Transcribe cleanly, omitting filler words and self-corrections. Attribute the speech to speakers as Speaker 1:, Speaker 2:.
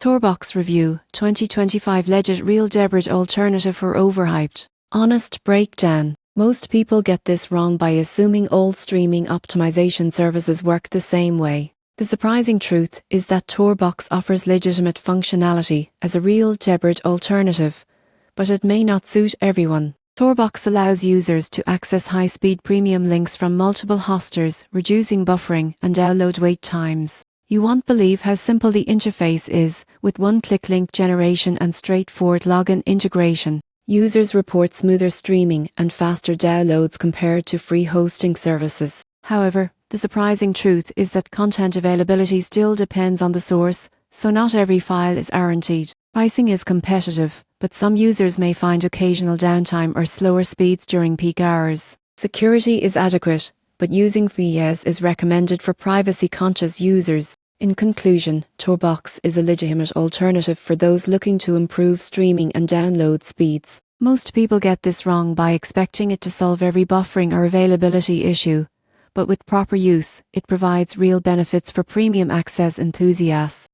Speaker 1: TorBox Review 2025 Legit Real Debrid Alternative for Overhyped. Honest breakdown. Most people get this wrong by assuming all streaming optimization services work the same way. The surprising truth is that TorBox offers legitimate functionality as a real Debrid alternative, but it may not suit everyone. TorBox allows users to access high-speed premium links from multiple hosters, reducing buffering and download wait times. You won't believe how simple the interface is, with one-click link generation and straightforward login integration. Users report smoother streaming and faster downloads compared to free hosting services. However, the surprising truth is that content availability still depends on the source, so not every file is guaranteed. Pricing is competitive, but some users may find occasional downtime or slower speeds during peak hours. Security is adequate, but using VPNs is recommended for privacy-conscious users. In conclusion, TorBox is a legitimate alternative for those looking to improve streaming and download speeds. Most people get this wrong by expecting it to solve every buffering or availability issue, but with proper use, it provides real benefits for premium access enthusiasts.